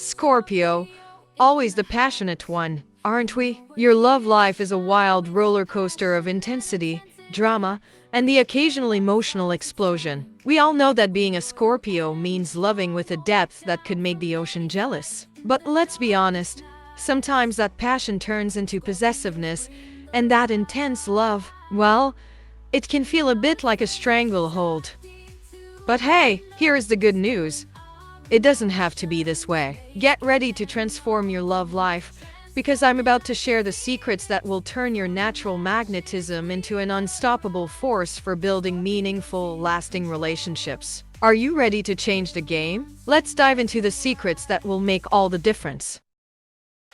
Scorpio, always the passionate one, aren't we? Your love life is a wild roller coaster of intensity, drama, and the occasional emotional explosion. We all know that being a Scorpio means loving with a depth that could make the ocean jealous. But let's be honest, sometimes that passion turns into possessiveness, and that intense love, well, it can feel a bit like a stranglehold. But hey, here is the good news. It doesn't have to be this way. Get ready to transform your love life, because I'm about to share the secrets that will turn your natural magnetism into an unstoppable force for building meaningful, lasting relationships. Are you ready to change the game? Let's dive into the secrets that will make all the difference.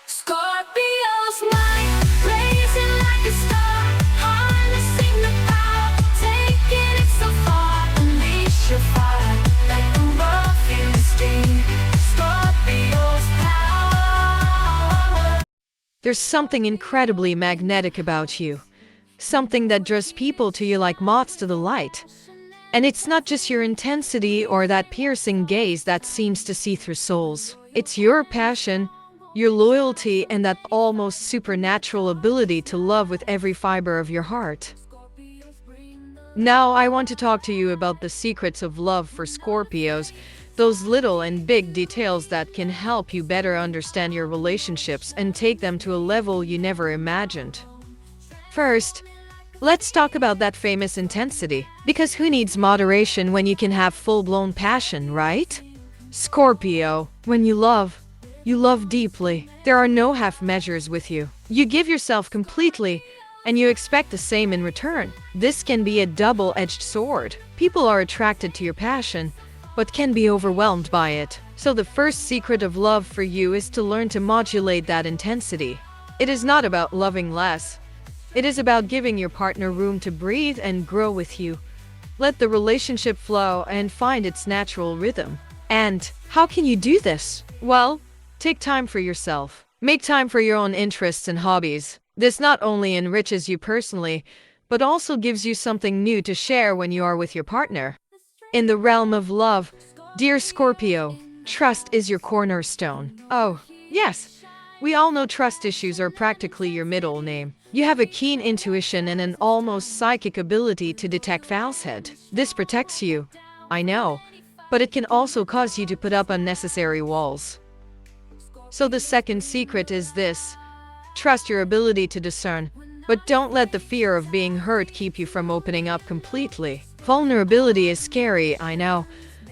Scorpio's mind, blazing like a star, harnessing the power, taking it so far. Unleash your fire, let the world feel the steam. Scorpio's power. There's something incredibly magnetic about you. Something that draws people to you like moths to the light. And it's not just your intensity or that piercing gaze that seems to see through souls. It's your passion, your loyalty, and that almost supernatural ability to love with every fiber of your heart. Now I want to talk to you about the secrets of love for Scorpios, those little and big details that can help you better understand your relationships and take them to a level you never imagined. First, let's talk about that famous intensity, because who needs moderation when you can have full-blown passion, right? Scorpio, when you love deeply. There are no half measures with you. You give yourself completely, and you expect the same in return. This can be a double-edged sword. People are attracted to your passion, but can be overwhelmed by it. So the first secret of love for you is to learn to modulate that intensity. It is not about loving less. It is about giving your partner room to breathe and grow with you. Let the relationship flow and find its natural rhythm. And how can you do this? Well, take time for yourself. Make time for your own interests and hobbies. This not only enriches you personally, but also gives you something new to share when you are with your partner. In the realm of love, dear Scorpio, trust is your cornerstone. Oh, yes, we all know trust issues are practically your middle name. You have a keen intuition and an almost psychic ability to detect falsehood. This protects you, I know, but it can also cause you to put up unnecessary walls. So the second secret is this: trust your ability to discern, but don't let the fear of being hurt keep you from opening up completely. Vulnerability is scary, I know,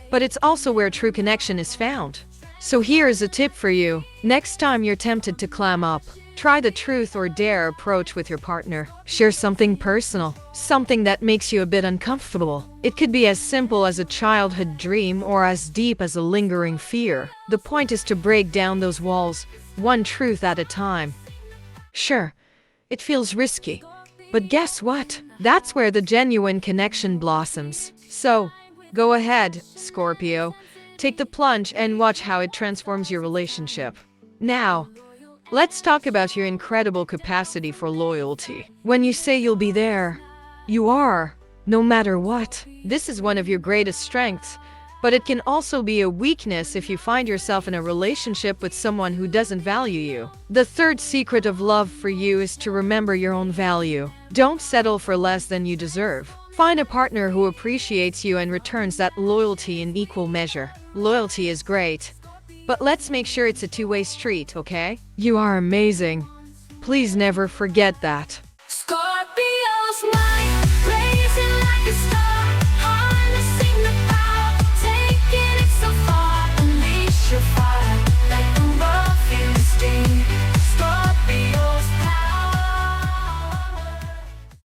but it's also where true connection is found. So here is a tip for you. Next time you're tempted to clam up, try the truth or dare approach with your partner. Share something personal, something that makes you a bit uncomfortable. It could be as simple as a childhood dream or as deep as a lingering fear. The point is to break down those walls, one truth at a time. Sure, it feels risky, but guess what? That's where the genuine connection blossoms. So, go ahead, Scorpio. Take the plunge and watch how it transforms your relationship. Now, let's talk about your incredible capacity for loyalty. When you say you'll be there, you are, no matter what. This is one of your greatest strengths, but it can also be a weakness if you find yourself in a relationship with someone who doesn't value you. The third secret of love for you is to remember your own value. Don't settle for less than you deserve. Find a partner who appreciates you and returns that loyalty in equal measure. Loyalty is great, but let's make sure it's a two-way street, okay? You are amazing. Please never forget that. Scorpio's mind, blazing like a star, harnessing the power, taking it so far. Unleash your fire, let the world feel the steam. Scorpio's power.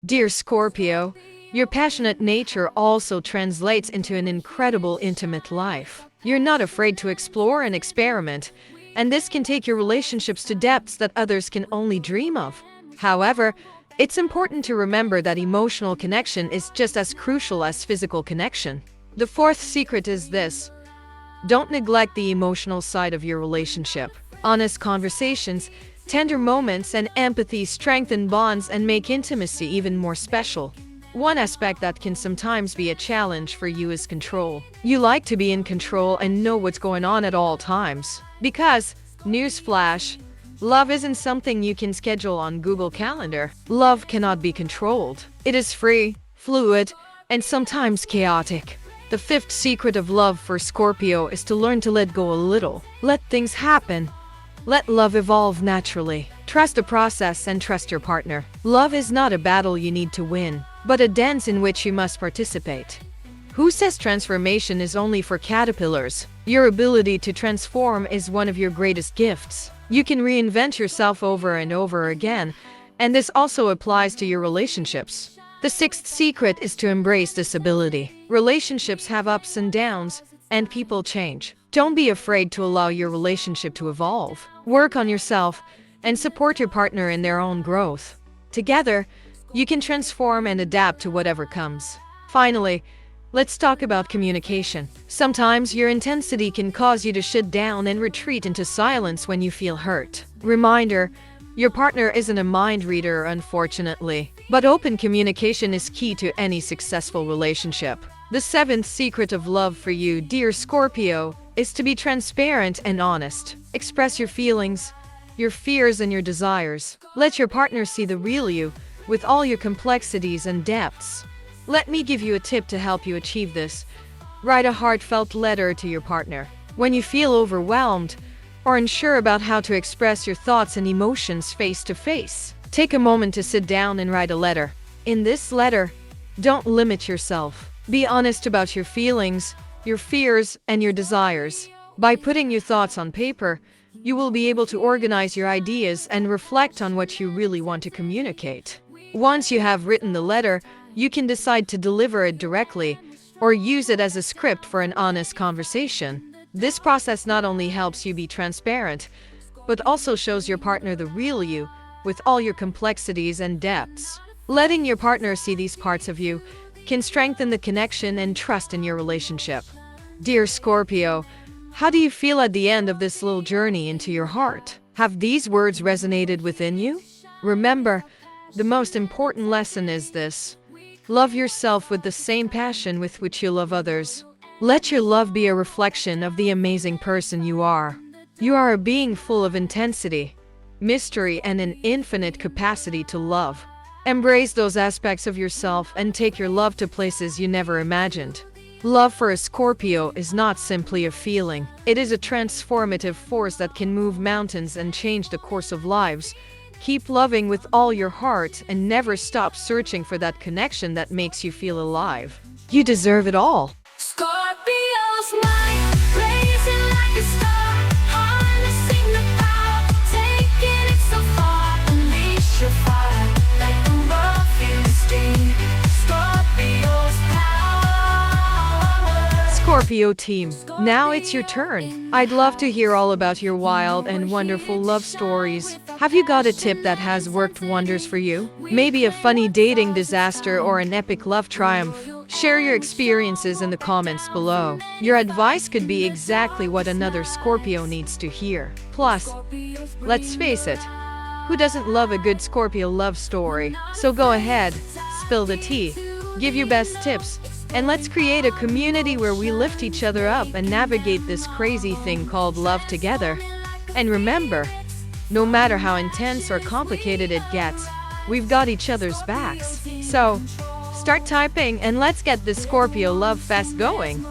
Dear Scorpio, your passionate nature also translates into an incredible intimate life. You're not afraid to explore and experiment, and this can take your relationships to depths that others can only dream of. However, it's important to remember that emotional connection is just as crucial as physical connection. The fourth secret is this: don't neglect the emotional side of your relationship. Honest conversations, tender moments, and empathy strengthen bonds and make intimacy even more special. One aspect that can sometimes be a challenge for you is control. You like to be in control and know what's going on at all times. Because, newsflash, love isn't something you can schedule on Google Calendar. Love cannot be controlled. It is free, fluid, and sometimes chaotic. The fifth secret of love for Scorpio is to learn to let go a little. Let things happen. Let love evolve naturally. Trust the process and trust your partner. Love is not a battle you need to win, but a dance in which you must participate. Who says transformation is only for caterpillars? Your ability to transform is one of your greatest gifts. You can reinvent yourself over and over again, and this also applies to your relationships. The sixth secret is to embrace this ability. Relationships have ups and downs, and people change. Don't be afraid to allow your relationship to evolve. Work on yourself and support your partner in their own growth. Together, you can transform and adapt to whatever comes. Finally, let's talk about communication. Sometimes your intensity can cause you to shut down and retreat into silence when you feel hurt. Reminder, your partner isn't a mind reader, unfortunately, but open communication is key to any successful relationship. The seventh secret of love for you, dear Scorpio, is to be transparent and honest. Express your feelings, your fears, and your desires. Let your partner see the real you, with all your complexities and depths. Let me give you a tip to help you achieve this. Write a heartfelt letter to your partner. When you feel overwhelmed or unsure about how to express your thoughts and emotions face to face, take a moment to sit down and write a letter. In this letter, don't limit yourself. Be honest about your feelings, your fears, and your desires. By putting your thoughts on paper, you will be able to organize your ideas and reflect on what you really want to communicate. Once you have written the letter, you can decide to deliver it directly or use it as a script for an honest conversation. This process not only helps you be transparent, but also shows your partner the real you with all your complexities and depths. Letting your partner see these parts of you can strengthen the connection and trust in your relationship. Dear Scorpio, how do you feel at the end of this little journey into your heart? Have these words resonated within you? Remember, the most important lesson is this. Love yourself with the same passion with which you love others. Let your love be a reflection of the amazing person you are. You are a being full of intensity, mystery, and an infinite capacity to love. Embrace those aspects of yourself and take your love to places you never imagined. Love for a Scorpio is not simply a feeling. It is a transformative force that can move mountains and change the course of lives. Keep loving with all your heart and never stop searching for that connection that makes you feel alive. You deserve it all. Scorpio's mind, blazing like a star, harnessing the power, taking it so far. Unleash your fire, let the world feel the steam. Scorpio's power. Scorpio team, now it's your turn. I'd love to hear all about your wild and wonderful love stories. Have you got a tip that has worked wonders for you? Maybe a funny dating disaster or an epic love triumph? Share your experiences in the comments below. Your advice could be exactly what another Scorpio needs to hear. Plus, let's face it, who doesn't love a good Scorpio love story? So go ahead, spill the tea, give your best tips, and let's create a community where we lift each other up and navigate this crazy thing called love together. And remember, no matter how intense or complicated it gets, we've got each other's backs. So, start typing and let's get this Scorpio love fest going.